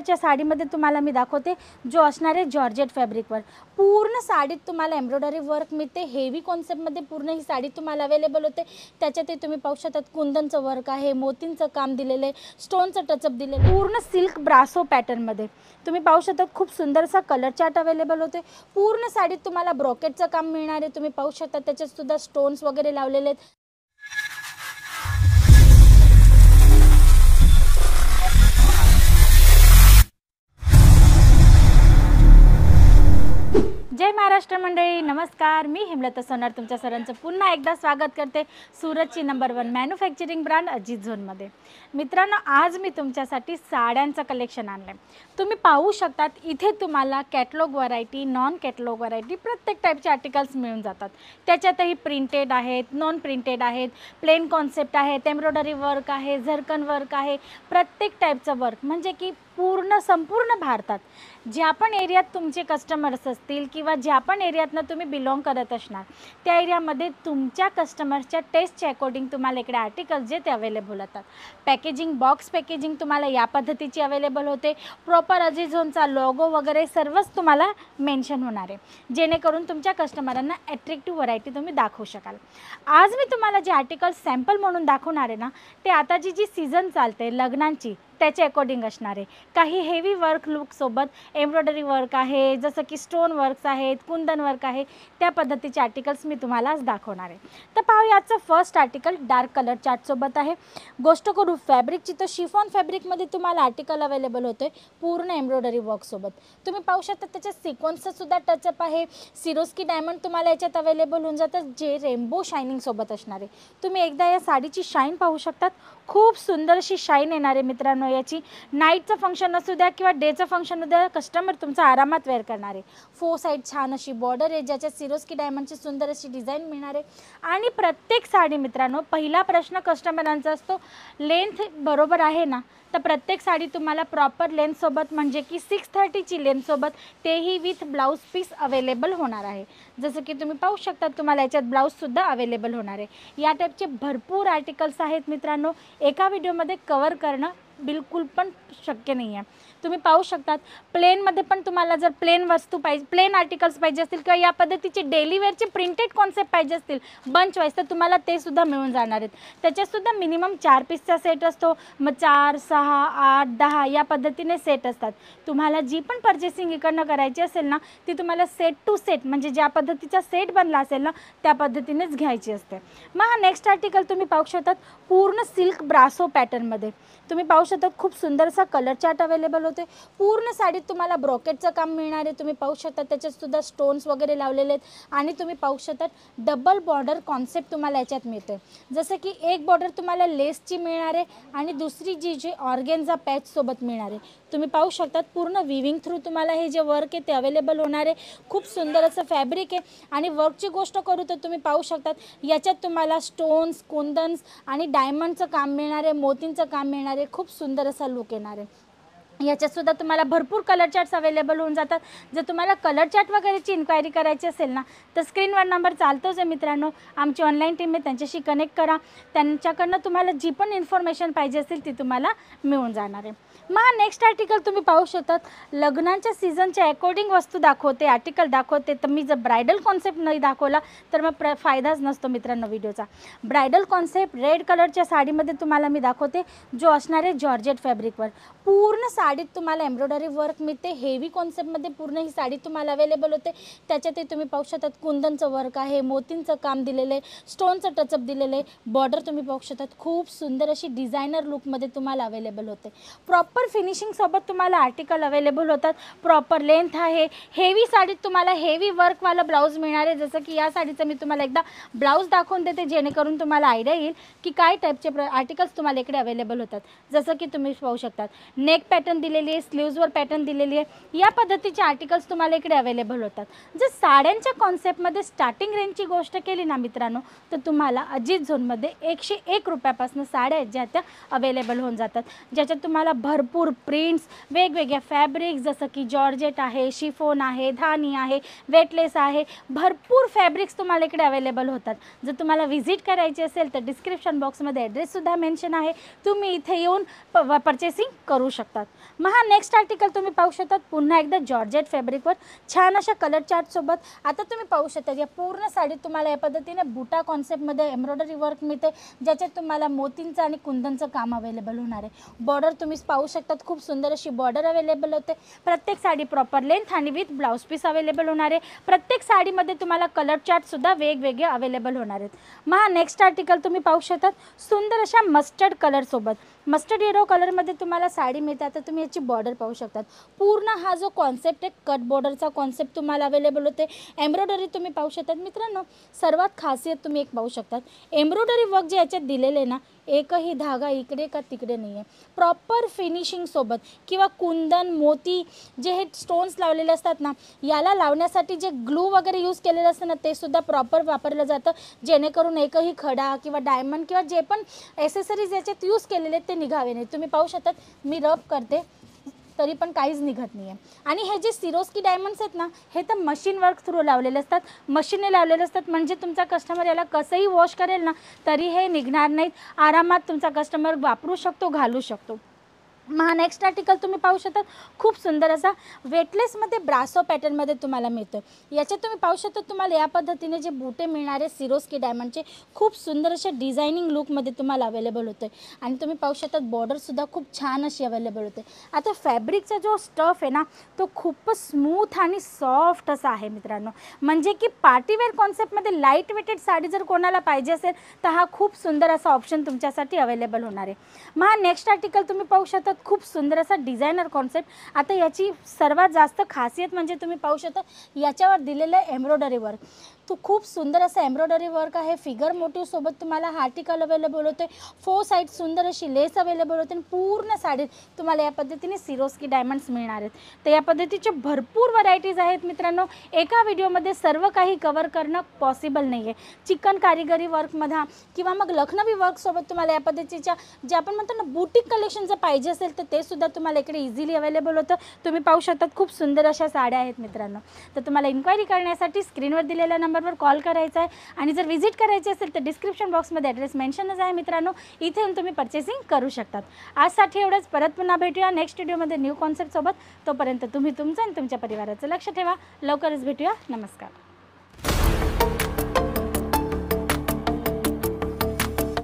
कलरच्या साडीमध्ये तुम्हाला मी दाखवते, जो असणार आहे जॉर्जेट फॅब्रिकवर। पूर्ण साडीत तुम्हाला एम्ब्रॉयडरी वर्क मिळते, हेवी कॉन्सेप्टमध्ये पूर्ण ही साडी तुम्हाला अवेलेबल होते। त्याच्यात तुम्ही पाहू शकता कुंदनचं वर्क आहे, मोतींचं काम दिलेलं आहे, स्टोनचं टचअप दिलेलं आहे, पूर्ण सिल्क ब्रासो पॅटर्नमध्ये तुम्ही पाहू शकता। खूप सुंदरसा कलर चार्ट अवेलेबल होते। पूर्ण साडीत तुम्हाला ब्रोकेटचं काम मिळणार आहे, तुम्ही पाहू शकता त्याच्यात सुद्धा स्टोन्स वगैरे लावलेले आहेत। जय महाराष्ट्र मंडळी, नमस्कार। मी हेमलता सोनार तुमच्या सर्वांचं पुन्हा एकदा स्वागत करते सूरतची नंबर 1 मॅन्युफॅक्चरिंग ब्रँड अजित झोनमध्ये। मित्रांनो, आज मी तुमच्यासाठी साड्यांचं कलेक्शन आणलं आहे। तुम्ही पाहू शकतात इथे तुम्हाला catalogue variety, non catalogue variety प्रत्येक टाईपचे आर्टिकल्स मिळून जातात। त्याच्यातही प्रिंटेड आहेत, नॉन प्रिंटेड आहेत, प्लेन कॉन्सेप्ट आहेत, एम्ब्रॉयडरी वर्क आहे, झरकन वर्क आहे, प्रत्येक टाईपचं वर्क म्हणजे की संपूर्ण भारतात ज्या पण एरियात तुमचे कस्टमर्स असतील किंवा ज्या पण एरियातनं तुम्ही बिलॉंग करत असणार त्या एरियामध्ये तुमच्या कस्टमर्सच्या टेस्टच्या अकॉर्डिंग तुम्हाला इकडे आर्टिकल जे ते अवेलेबल होतात। पॅकेजिंग, बॉक्स पॅकेजिंग तुम्हाला या पद्धतीची अवेलेबल होते। प्रॉपर अजित झोनचा लोगो वगैरे सर्वच तुम्हाला मेन्शन होणार आहे, जेणेकरून तुमच्या कस्टमरांना अट्रॅक्टिव्ह व्हरायटी तुम्ही दाखवू शकाल। आज मी तुम्हाला जे आर्टिकल सॅम्पल म्हणून दाखवणार आहे ना, ते आता जी सीझन चालते लग्नांची त्याच्या अकॉर्डिंग असणार आहे। काही हेवी वर्क लुकसोबत एम्ब्रॉयडरी वर्क आहे, जसं की स्टोन वर्क्स आहेत, कुंदन वर्क आहे, त्या पद्धतीचे आर्टिकल्स मी तुम्हाला आज दाखवणार आहे। तर पाहूया आजचं फर्स्ट आर्टिकल डार्क कलर चार्टसोबत आहे। गोष्ट करू फॅब्रिकची तर शिफॉन फॅब्रिकमध्ये तुम्हाला आर्टिकल अवेलेबल होते पूर्ण एम्ब्रॉयडरी वर्कसोबत। तुम्ही पाहू शकता त्याच्यात सिक्वेन्सचं सुद्धा टचअप आहे। सिरोस्की डायमंड तुम्हाला याच्यात अवेलेबल होऊन जातं, जे रेनबो शायनिंगसोबत असणार आहे। तुम्ही एकदा या साडीची शाईन पाहू शकतात, खूप सुंदर अशी शाईन येणार आहे मित्रांनो। याची नाईटचं फंक्शन असू द्या किंवा डेचं फंक्शन असू द्या, कस्टमर तुमचा आरामात वेअर करणार आहे। 4 साइड छान अशी बॉर्डर आहे, ज्याच्यात सिरोस्की डायमंडची सुंदर अशी डिझाईन मिळणार आहे। आणि प्रत्येक साडी मित्रांनो, पहिला प्रश्न कस्टमरांचा असतो लेंथ बरोबर आहे ना, तर प्रत्येक साडी तुम्हाला प्रॉपर लेंथसोबत म्हणजे की 630ची लेंथसोबत, तेही विथ ब्लाऊज पीस अवेलेबल होणार आहे। जसं की तुम्ही पाहू शकता तुम्हाला याच्यात ब्लाऊजसुद्धा अवेलेबल होणार आहे। या टाईपचे भरपूर आर्टिकल्स आहेत मित्रांनो, एका व्हिडिओमध्ये कवर करणं बिलकुल पण शक्य नाही आहे। तुम्ही पाहू शकतात प्लेनमध्ये पण तुम्हाला जर प्लेन वस्तू पाहिजे, प्लेन आर्टिकल्स पाहिजे असतील किंवा या पद्धतीचे डेली वेअरचे प्रिंटेड कॉन्सेप्ट पाहिजे असतील बंच वाईज, तर तुम्हाला ते सुद्धा मिळून जाणार आहेत। त्याच्यातसुद्धा मिनिमम 4 पीसचा सेट असतो, मग 4, 6, 8, 10 या पद्धतीने सेट असतात। तुम्हाला जी पण पर्चेसिंग इकडनं करायची असेल ना, ती तुम्हाला सेट टू सेट म्हणजे ज्या पद्धतीचा सेट बनला असेल ना त्या पद्धतीनेच घ्यायची असते। मग हा नेक्स्ट आर्टिकल तुम्ही पाहू शकतात पूर्ण सिल्क ब्रासो पॅटर्नमध्ये तुम्ही पाहू शकता। खूप सुंदरसा कलर चार्ट अवेलेबल होते। पूर्ण साडीत तुम्हाला ब्रोकेटचं काम मिळणार आहे। तुम्ही पाहू शकता त्याच्यात सुद्धा स्टोन्स वगैरे लावलेले आहेत। आणि तुम्ही पाहू शकता डबल बॉर्डर कॉन्सेप्ट तुम्हाला याच्यात मिळते, जसं की एक बॉर्डर तुम्हाला लेसची मिळणार आहे आणि दुसरी जी ऑर्गेन्झा पॅचसोबत मिळणार आहे। तुम्ही पाहू शकता पूर्ण विविंग थ्रू तुम्हाला हे जे वर्क आहे ते अवेलेबल होणार आहे। खूप सुंदर असं फॅब्रिक आहे। आणि वर्कची गोष्ट करू तर तुम्ही पाहू शकतात याच्यात तुम्हाला स्टोन्स, कुंदन्स आणि डायमंडचं काम मिळणार आहे, मोतींचं काम मिळणार आहे। खूप सुंदर असा लुक येणार आहे। याच्यात सुद्धा तुम्हाला भरपूर कलर चार्ट्स अवेलेबल होऊन जातात। जर तुम्हाला कलर चार्ट वगैरेची इन्क्वायरी करायची असेल ना, तर स्क्रीनवर नंबर चालतोच आहे मित्रांनो। आमची ऑनलाईन टीम आहे, त्यांच्याशी कनेक्ट करा, त्यांच्याकडनं तुम्हाला जी पण इन्फॉर्मेशन पाहिजे असेल ती तुम्हाला मिळून जाणार आहे। मग नेक्स्ट आर्टिकल तुम्ही पाहू शकतात लग्नाच्या सीझनच्या अकॉर्डिंग वस्तू दाखवते, आर्टिकल दाखवते। तर मी जर ब्रायडल कॉन्सेप्ट नाही दाखवला तर मग फायदाच नसतो मित्रांनो व्हिडिओचा। ब्रायडल कॉन्सेप्ट रेड कलरच्या साडीमध्ये तुम्हाला मी दाखवते, जो असणार आहे जॉर्जेट फॅब्रिकवर। पूर्ण साडीत तुम्हाला एम्ब्रॉयडरी वर्क मिळते, हेवी कॉन्सेप्टमध्ये पूर्ण ही साडी तुम्हाला अवेलेबल होते। त्याच्यातही तुम्ही पाहू शकतात कुंदनचं वर्क आहे, मोतींचं काम दिलेलं आहे, स्टोनचं टचअप दिलेलं आहे। बॉर्डर तुम्ही पाहू शकतात खूप सुंदर अशी डिझायनर लुकमध्ये तुम्हाला अवेलेबल होते। प्रॉपर फिनिशिंगसोबत तुम्हाला आर्टिकल अवेलेबल होतात। प्रॉपर लेंथ आहे। हेवी साडीत तुम्हाला हेवी वर्कवालं ब्लाऊज मिळणार आहे, जसं की या साडीचं मी तुम्हाला एकदा ब्लाऊज दाखवून देते, जेणेकरून तुम्हाला आयडिया येईल की काय टाईपचे आर्टिकल्स तुम्हाला इकडे अवेलेबल होतात। जसं की तुम्ही पाहू शकतात नेक पॅटर्न दिलेली आहे, स्लीव्जवर पॅटर्न दिलेली आहे, या पद्धतीचे आर्टिकल्स तुम्हाला इकडे अवेलेबल होतात। जर साड्यांच्या कॉन्सेप्टमध्ये स्टार्टिंग रेंजची गोष्ट केली ना मित्रांनो, तर तुम्हाला अजित झोनमध्ये 101 रुपयापासून साड्या आहेत ज्या त्या अवेलेबल होऊन जातात, ज्याच्यात तुम्हाला भरपूर भरपूर प्रिंट्स, वेगवेगळ्या फॅब्रिक्स जसं की जॉर्जेट आहे, शिफॉन आहे, धानी आहे, वेटलेस आहे, भरपूर फॅब्रिक्स तुम्हाला इकडे अवेलेबल होतात. जर तुम्हाला व्हिजिट करायची असेल तर डिस्क्रिप्शन बॉक्समध्ये ॲड्रेससुद्धा मेन्शन आहे, तुम्ही इथे येऊन परचेसिंग करू शकतात. मग हा नेक्स्ट आर्टिकल तुम्ही पाहू शकतात पुन्हा एकदा जॉर्जेट फॅब्रिकवर छान अशा कलर चार्टसोबत. आता तुम्ही पाहू शकता या पूर्ण साडीत तुम्हाला या पद्धतीने बुटा कॉन्सेप्टमध्ये एम्ब्रॉयडरी वर्क मिळते, ज्याच्यात तुम्हाला मोतींचं आणि कुंदनचं काम अवेलेबल होणार आहे. बॉर्डर तुम्ही पाहू शकतात, खूप सुंदर अशी बॉर्डर अवेलेबल होते. प्रत्येक साडी प्रॉपर लेंथ आणि विथ ब्लाऊज पीस अवेलेबल होणार आहे. प्रत्येक साडीमध्ये तुम्हाला कलर चार्टसुद्धा वेगवेगळे अवेलेबल होणार आहेत. मग हा नेक्स्ट आर्टिकल तुम्ही पाहू शकतात सुंदर अशा मस्टर्ड कलरसोबत. मस्टर्ड येलो कलरमध्ये तुम्हाला साडी मिळते. आता तुम्ही याची बॉर्डर पाहू शकतात. पूर्ण हा जो कॉन्सेप्ट आहे कट बॉर्डरचा कॉन्सेप्ट तुम्हाला अवेलेबल होते. एम्ब्रॉयडरी तुम्ही पाहू शकतात. मित्रांनो, सर्वात खासियत तुम्ही एक पाहू शकतात, एम्ब्रॉयडरी वर्क जे याच्यात दिलेले ना, एकही धागा इकडे का तिकडे नाही आहे. प्रॉपर फिनिशिंगसोबत किंवा कुंदन मोती जे हे स्टोन्स लावलेले असतात ना, याला लावण्यासाठी जे ग्लू वगैरे यूज केलेलं असतं ना, ते सुद्धा प्रॉपर वापरलं जातं, जेणेकरून एकही खडा किंवा डायमंड किंवा जे पण ॲसेसरीज याच्यात यूज केलेले ते निघावे नाही. तुम्ही पाहू शकतात, मी रब करते तरी पण काहीच निघत नाही आहे. आणि हे जे सिरोस्की डायमंड्स आहेत ना, हे तर मशीन वर्क थ्रू लावलेले असतात, मशीनने लावलेले असतात, म्हणजे तुमचा कस्टमर याला कसंही वॉश करेल ना तरी हे निघणार नाहीत. आरामात तुमचा कस्टमर वापरू शकतो, घालू शकतो. मग हा नेक्स्ट आर्टिकल तुम्ही पाहू शकतात खूप सुंदर असा वेटलेसमध्ये ब्रासो पॅटर्नमध्ये तुम्हाला मिळतो. याच्यात तुम्ही पाहू शकता तुम्हाला या पद्धतीने जे बुटे मिळणारे सिरोस्की डायमंडचे खूप सुंदर असे डिझायनिंग लुकमध्ये तुम्हाला अवेलेबल होते. आणि तुम्ही पाहू शकतात बॉर्डरसुद्धा खूप छान अशी अवेलेबल होते. आता फॅब्रिकचा जो स्टफ आहे ना, तो खूपच स्मूथ आणि सॉफ्ट असा आहे मित्रांनो. म्हणजे की पार्टीवेअर कॉन्सेप्टमध्ये लाईट वेटेड साडी जर कोणाला पाहिजे असेल तर हा खूप सुंदर असा ऑप्शन तुमच्यासाठी अवेलेबल होणार आहे. मग हा नेक्स्ट आर्टिकल तुम्ही पाहू शकता खूप सुंदर असा डिझायनर कॉन्सेप्ट. आता याची सर्वात जास्त खासियत म्हणजे तुम्ही पाहू शकता याच्यावर दिलेलं एम्ब्रॉयडरी वर्क. तो खूप सुंदर असा एम्ब्रॉयडरी वर्क आहे. फिगर मोटिव्हसोबत तुम्हाला हा आर्टिकल अवेलेबल होते. 4 साईड सुंदर अशी लेस अवेलेबल होते. आणि पूर्ण साडीत तुम्हाला या पद्धतीने सिरोस्की डायमंड्स मिळणार आहेत. तर या पद्धतीचे भरपूर व्हरायटीज आहेत मित्रांनो. एका व्हिडिओमध्ये सर्व काही कवर करणं पॉसिबल नाही आहे. चिकन कारिगरी वर्कमध्ये किंवा मग लखनवी वर्कसोबत तुम्हाला या पद्धतीच्या जे आपण म्हणतो ना बुटीक कलेक्शन जर पाहिजे असेल तर ते सुद्धा तुम्हाला इकडे इझिली अवेलेबल होतं. तुम्ही पाहू शकतात खूप सुंदर अशा साड्या आहेत मित्रांनो. तर तुम्हाला इन्क्वायरी करण्यासाठी स्क्रीनवर दिलेल्या नंबरवर कॉल करायचा आहे. आणि जर व्हिजिट करायची असेल तर डिस्क्रिप्शन बॉक्समध्ये ॲड्रेस मेन्शनच आहे मित्रांनो. इथे येऊन तुम्ही परचेसिंग करू शकतात. आजसाठी एवढंच. परत पुन्हा भेटूया नेक्स्ट व्हिडिओमध्ये न्यू कॉन्सेप्टसोबत. तोपर्यंत तुम्ही तुमचं आणि तुमच्या परिवाराचं लक्ष ठेवा. लवकरच भेटूया. नमस्कार.